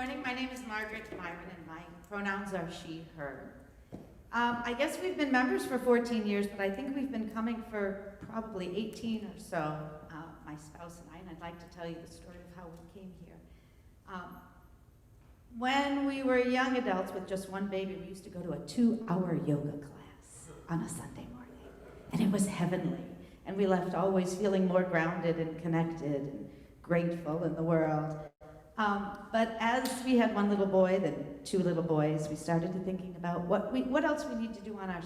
morning. My name is Margaret Myren, and my pronouns are she, her. I guess we've been members for 14 years, but I think we've been coming for probably 18 or so, my spouse and I'd like to tell you the story of how we came here. When we were young adults with just one baby, we used to go to a 2-hour yoga class on a Sunday morning, and it was heavenly. And we left always feeling more grounded and connected and grateful in the world. But as we had one little boy, then 2 little boys, we started to thinking about what else we need to do on our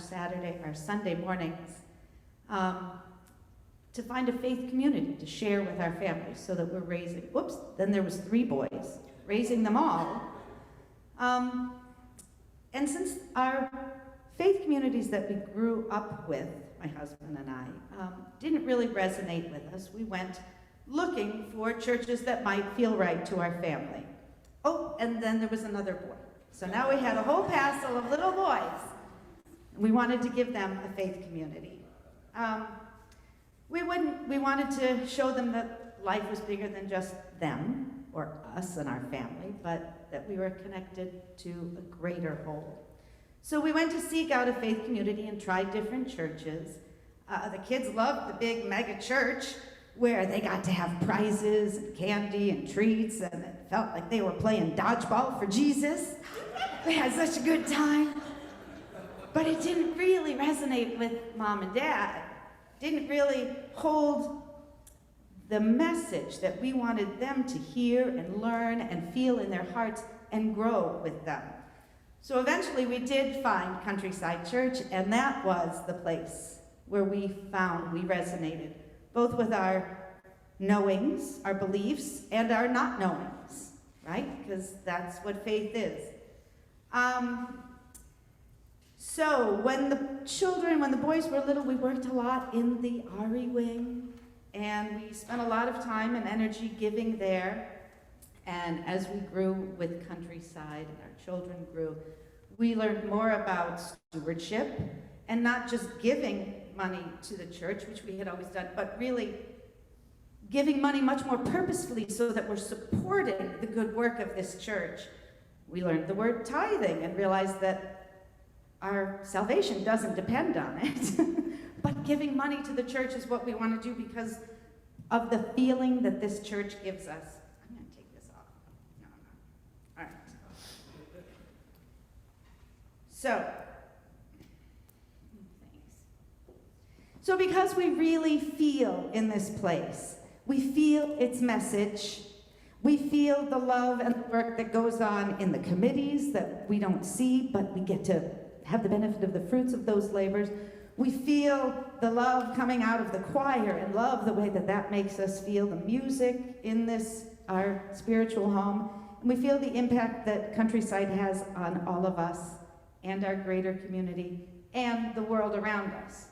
Sunday mornings to find a faith community to share with our families so that we're raising, then there was 3 boys, raising them all. And since our faith communities that we grew up with, my husband and I, didn't really resonate with us, we went looking for churches that might feel right to our family. Oh, and then there was another boy. So now we had a whole passel of little boys. We wanted to give them a faith community. We wanted to show them that life was bigger than just them, or us and our family, but that we were connected to a greater whole. So we went to seek out a faith community and tried different churches. The kids loved the big mega church where they got to have prizes and candy and treats, and it felt like they were playing dodgeball for Jesus. They had such a good time. But it didn't really resonate with Mom and Dad. Didn't really hold the message that we wanted them to hear and learn and feel in their hearts and grow with them. So eventually we did find Countryside Church, and that was the place where we found we resonated, both with our knowings, our beliefs, and our not knowings, right? Because that's what faith is. So when the boys were little, we worked a lot in the RE wing, and we spent a lot of time and energy giving there. And as we grew with Countryside and our children grew, we learned more about stewardship and not just giving money to the church, which we had always done, but really giving money much more purposefully so that we're supporting the good work of this church. We learned the word tithing and realized that our salvation doesn't depend on it. But giving money to the church is what we want to do because of the feeling that this church gives us. I'm going to take this off. No, I'm not. All right. So because we really feel in this place, we feel its message, we feel the love and the work that goes on in the committees that we don't see, but we get to have the benefit of the fruits of those labors. We feel the love coming out of the choir and love the way that that makes us feel the music in this, our spiritual home. And we feel the impact that Countryside has on all of us and our greater community and the world around us.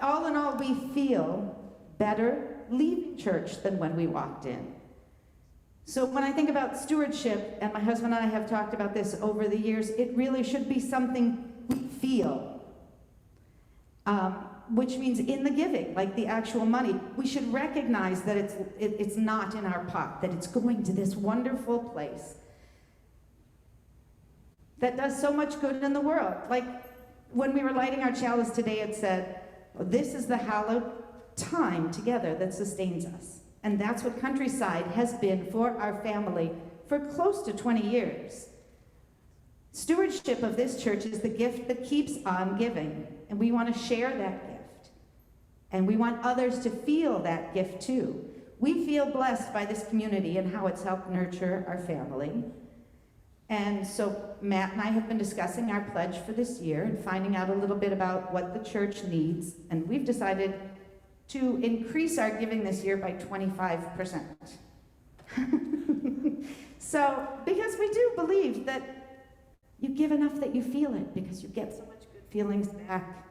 All in all, we feel better leaving church than when we walked in. So when I think about stewardship, and my husband and I have talked about this over the years, it really should be something we feel. Which means in the giving, like the actual money, we should recognize that it's not in our pot, that it's going to this wonderful place that does so much good in the world. Like when we were lighting our chalice today, it said, "This is the hallowed time together that sustains us." And that's what Countryside has been for our family for close to 20 years. Stewardship of this church is the gift that keeps on giving, and we want to share that gift. And we want others to feel that gift too. We feel blessed by this community and how it's helped nurture our family. And so Matt and I have been discussing our pledge for this year and finding out a little bit about what the church needs, and we've decided to increase our giving this year by 25%. So, because we do believe that you give enough that you feel it, because you get so much good feelings back.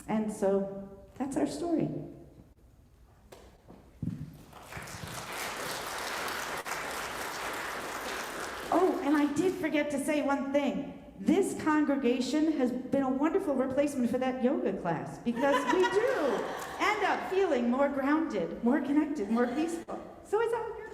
And so that's our story. Oh, and I did forget to say one thing. This congregation has been a wonderful replacement for that yoga class, because we do end up feeling more grounded, more connected, more peaceful. So it's all good.